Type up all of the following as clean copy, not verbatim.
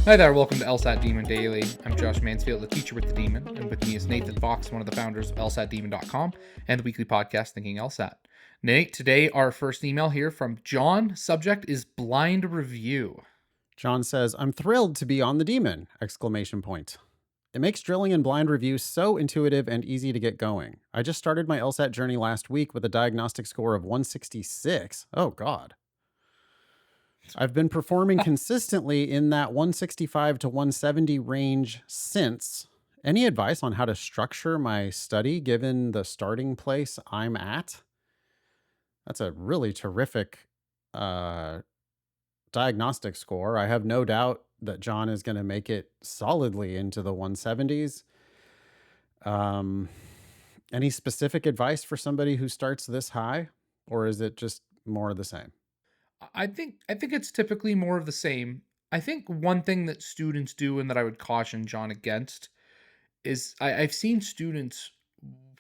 Hi there, welcome to LSAT Demon Daily. I'm Josh Mansfield, the teacher with the demon, and with me is Nathan Fox, one of the founders of LSATdemon.com and the weekly podcast Thinking LSAT. Nate, today our first email here from John. Subject is blind review. John says, "I'm thrilled to be on the demon!" Exclamation point. It makes drilling and blind review so intuitive and easy to get going. I just started my LSAT journey last week with a diagnostic score of 166. Oh, God. I've been performing consistently in that 165 to 170 range since. Any advice on how to structure my study given the starting place I'm at? That's a really terrific diagnostic score. I have no doubt that John is going to make it solidly into the 170s. Any specific advice for somebody who starts this high, or is it just more of the same? I think it's typically more of the same. I think one thing that students do and that I would caution John against is I've seen students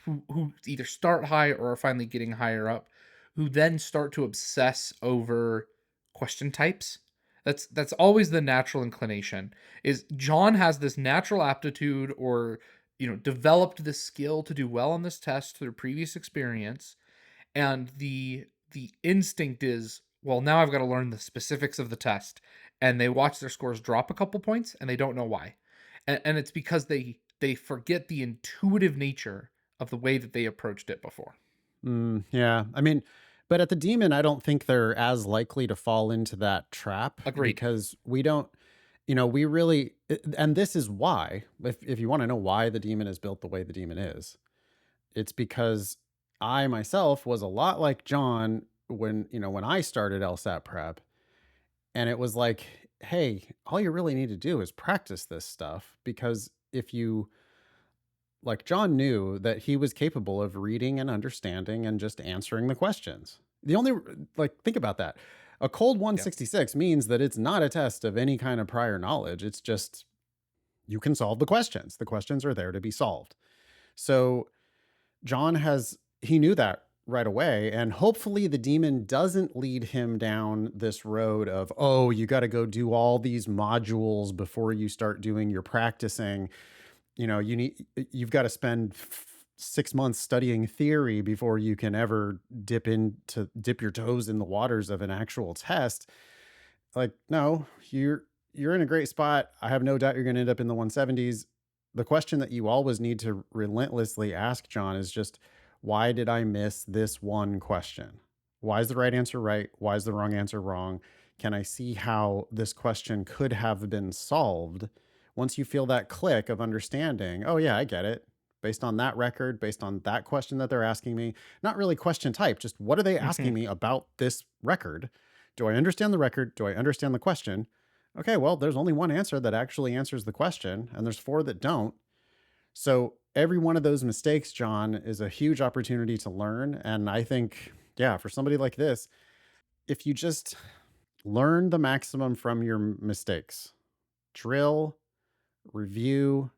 who either start high or are finally getting higher up, who then start to obsess over question types. That's always the natural inclination. Is John has this natural aptitude or developed this skill to do well on this test through previous experience, and the instinct is, well, now I've got to learn the specifics of the test, and they watch their scores drop a couple points and they don't know why, and it's because they forget the intuitive nature of the way that they approached it before. Yeah. I mean, but at the demon, I don't think they're as likely to fall into that trap Agreed. because we don't, we really, and this is why, if you want to know why the demon is built the way the demon is, it's because I myself was a lot like John when I started LSAT prep, and it was like, hey, all you really need to do is practice this stuff, because if you, like, John knew that he was capable of reading and understanding and just answering the questions. The only, like, think about that. A cold Yeah. 166 means that it's not a test of any kind of prior knowledge. It's just you can solve the questions. The questions are there to be solved. So he knew that right away. And hopefully the demon doesn't lead him down this road of, oh, you got to go do all these modules before you start doing your practicing. You've got to spend 6 months studying theory before you can ever dip your toes in the waters of an actual test. Like, no, you're in a great spot. I have no doubt you're going to end up in the 170s. The question that you always need to relentlessly ask, John, is just, why did I miss this one question? Why is the right answer right? Why is the wrong answer wrong? Can I see how this question could have been solved? Once you feel that click of understanding, oh yeah, I get it. Based on that record, based on that question that they're asking me, not really question type, just what are they asking Hmm. me about this record? Do I understand the record? Do I understand the question? Okay, well, there's only one answer that actually answers the question, and there's four that don't. So every one of those mistakes, John, is a huge opportunity to learn. And I think, yeah, for somebody like this, if you just learn the maximum from your mistakes, drill, review,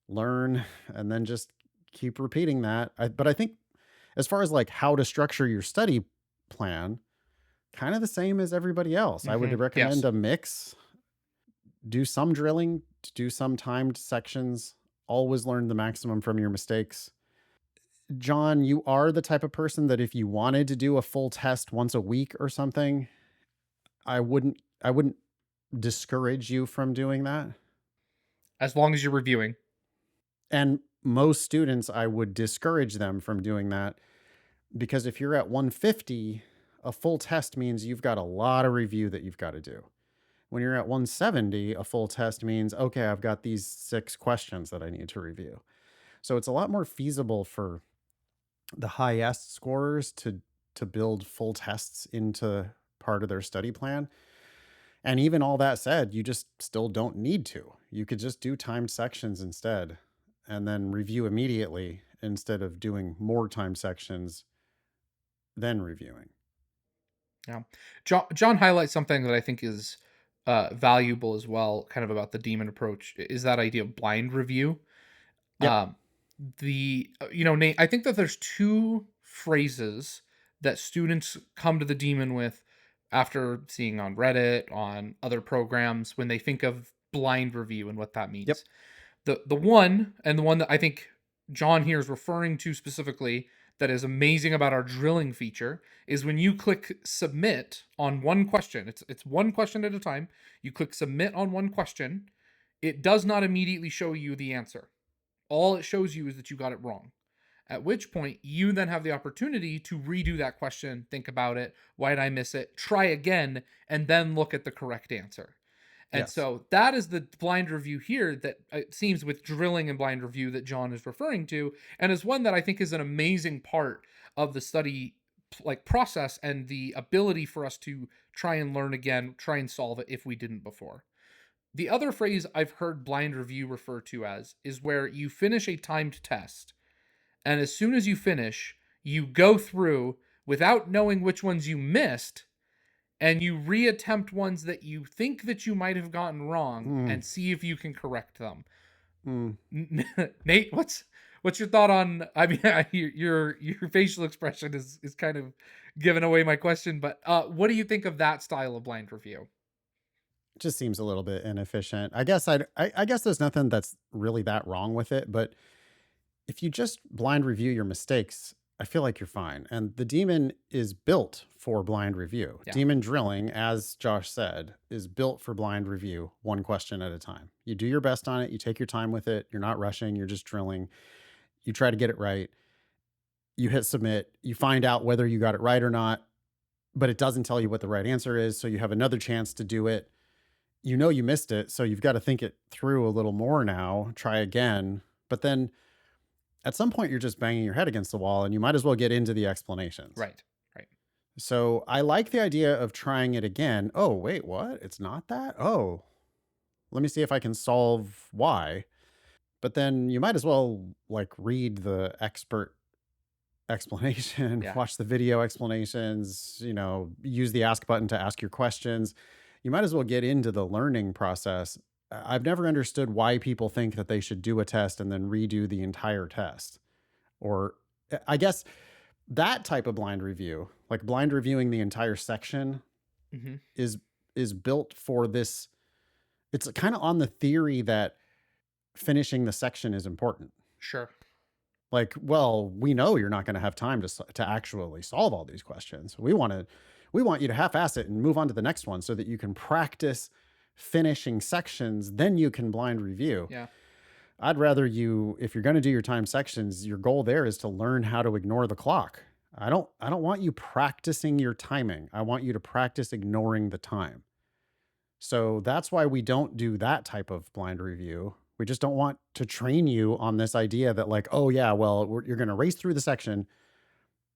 learn, and then just keep repeating that. But I think as far as like how to structure your study plan, kind of the same as everybody else. I would recommend Yes. a mix. Do some drilling, do some timed sections, always learn the maximum from your mistakes. John, you are the type of person that if you wanted to do a full test once a week or something, I wouldn't discourage you from doing that. As long as you're reviewing. And most students, I would discourage them from doing that, because if you're at 150, a full test means you've got a lot of review that you've got to do. When you're at 170, a full test means, okay, I've got these 6 questions that I need to review. So it's a lot more feasible for the highest scorers to build full tests into part of their study plan. And even all that said, you just still don't need to. You could just do timed sections instead and then review immediately instead of doing more timed sections then reviewing. Yeah. John highlights something that I think is valuable as well, kind of about the demon approach, is that idea of blind review. Yep. Um, Nate, I think that there's two phrases that students come to the demon with after seeing on Reddit, on other programs, when they think of blind review and what that Yep. means. The one that I think John here is referring to specifically that is amazing about our drilling feature is when you click submit on one question. It's one question at a time. You click submit on one question. It does not immediately show you the answer. All it shows you is that you got it wrong. At which point, you then have the opportunity to redo that question, think about it. Why did I miss it? Try again, and then look at the correct answer. And Yes. so that is the blind review here that it seems with drilling and blind review that John is referring to, and is one that I think is an amazing part of the study like process and the ability for us to try and learn again, try and solve it if we didn't before. The other phrase I've heard blind review refer to as is where you finish a timed test, and as soon as you finish, you go through without knowing which ones you missed and you reattempt ones that you think that you might have gotten wrong Mm, and see if you can correct them. mm. Nate, what's your thought on? I mean, your facial expression is kind of giving away my question, but what do you think of that style of blind review? Just seems a little bit inefficient. I guess there's nothing that's really that wrong with it, but if you just blind review your mistakes, I feel like you're fine. And the Demon is built for blind review. Yeah, Demon drilling, as Josh said, is built for blind review, one question at a time. You do your best on it, you take your time with it, you're not rushing, you're just drilling. You try to get it right. You hit submit, you find out whether you got it right or not, but it doesn't tell you what the right answer is, so you have another chance to do it. You know you missed it, so you've got to think it through a little more now, try again. But then at some point you're just banging your head against the wall and you might as well get into the explanations. right, right. So I like the idea of trying it again. Oh, wait, what? It's not that? Oh, let me see if I can solve why. But then you might as well like read the expert explanation, Yeah, watch the video explanations, use the ask button to ask your questions. You might as well get into the learning process. I've never understood why people think that they should do a test and then redo the entire test. Or I guess that type of blind review, like blind reviewing the entire section, hmm, is built for this. It's kind of on the theory that finishing the section is important. sure. Like, well, we know you're not going to have time to actually solve all these questions. We want you to half-ass it and move on to the next one so that you can practice finishing sections, then you can blind review. Yeah, I'd rather you, if you're going to do your time sections, your goal there is to learn how to ignore the clock. I don't want you practicing your timing. I want you to practice ignoring the time. So that's why we don't do that type of blind review. We just don't want to train you on this idea that like, oh yeah, well, you're going to race through the section,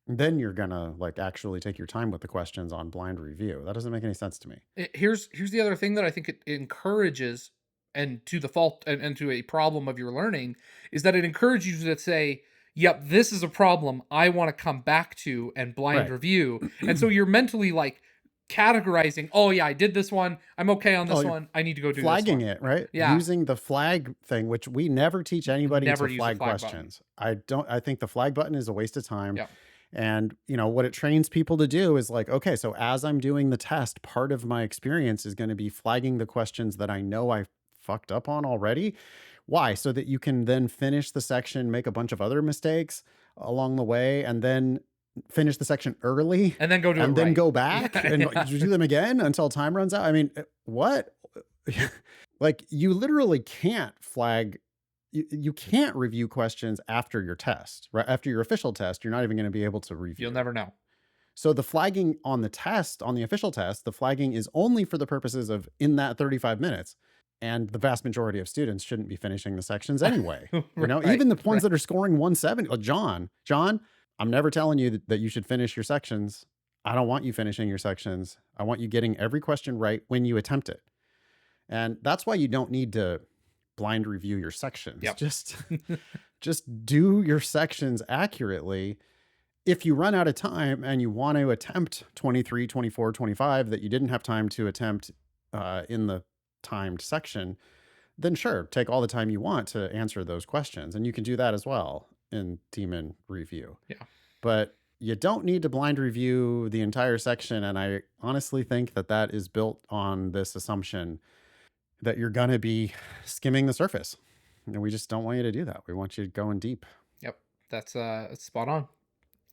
then you're going to like actually take your time with the questions on blind review. That doesn't make any sense to me. Here's the other thing that I think it encourages, and to the fault and to a problem of your learning, is that it encourages you to say, "Yep, this is a problem I want to come back to and blind Right. review." And so you're mentally like categorizing, "Oh yeah, I did this one. I'm okay on Oh, this you're one. I need to go do this flagging one." it, right? Yeah, Using the flag thing, which we never teach anybody never to use the flag flag button. questions. I think the flag button is a waste of time. Yeah. And, what it trains people to do is like, okay, so as I'm doing the test, part of my experience is going to be flagging the questions that I know I fucked up on already. Why? So that you can then finish the section, make a bunch of other mistakes along the way, and then finish the section early And then go do it and then right. go back Yeah, and yeah. do them again until time runs out. I mean, what? Like you literally can't flag you can't review questions after your test, right? After your official test, you're not even going to be able to You'll review. never know. So the flagging on the test, on the official test, the flagging is only for the purposes of in that 35 minutes. And the vast majority of students shouldn't be finishing the sections anyway. Right, Even the ones right. that are scoring 170. John, I'm never telling you that you should finish your sections. I don't want you finishing your sections. I want you getting every question right when you attempt it. And that's why you don't need to blind review your sections. Yep. Just do your sections accurately. If you run out of time and you want to attempt 23, 24, 25 that you didn't have time to attempt in the timed section, then sure, take all the time you want to answer those questions. And you can do that as well in Demon Review. Yeah. But you don't need to blind review the entire section. And I honestly think that that is built on this assumption that you're going to be skimming the surface. And we just don't want you to do that. We want you going deep. Yep, that's spot on.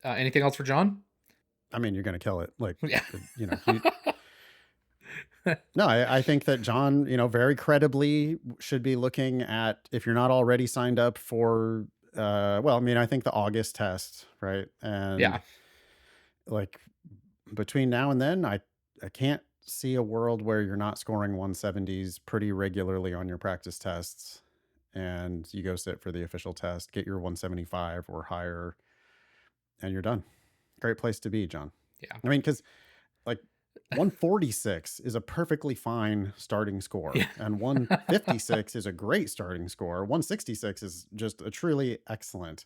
Anything else for John? I mean, you're going to kill it. Like, Yeah. you know, no, I think that John, very credibly should be looking at, if you're not already signed up for, well, I mean, I think the August test, right? Yeah. And like between now and then, I can't see a world where you're not scoring 170s pretty regularly on your practice tests, and you go sit for the official test, get your 175 or higher, and you're done. Great place to be, John. Yeah. I mean, because like 146 is a perfectly fine starting score, Yeah. and 156 is a great starting score. 166 is just a truly excellent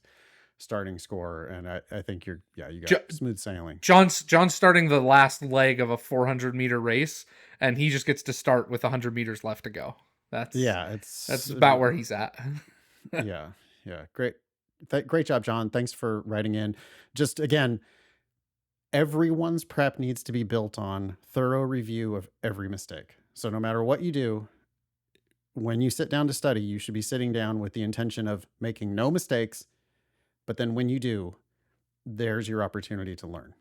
starting score, and I think you got Jo- smooth sailing. John's starting the last leg of a 400-meter race, and he just gets to start with 100 meters left to go. Yeah, That's about where he's at. yeah, yeah, great, great job, John. Thanks for writing in. Just again, everyone's prep needs to be built on thorough review of every mistake. So no matter what you do, when you sit down to study, you should be sitting down with the intention of making no mistakes. But then when you do, there's your opportunity to learn.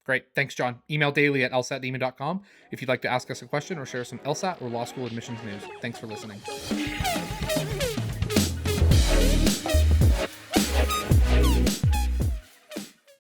Great. Thanks, John. Email daily at lsatdemon.com if you'd like to ask us a question or share some LSAT or law school admissions news. Thanks for listening.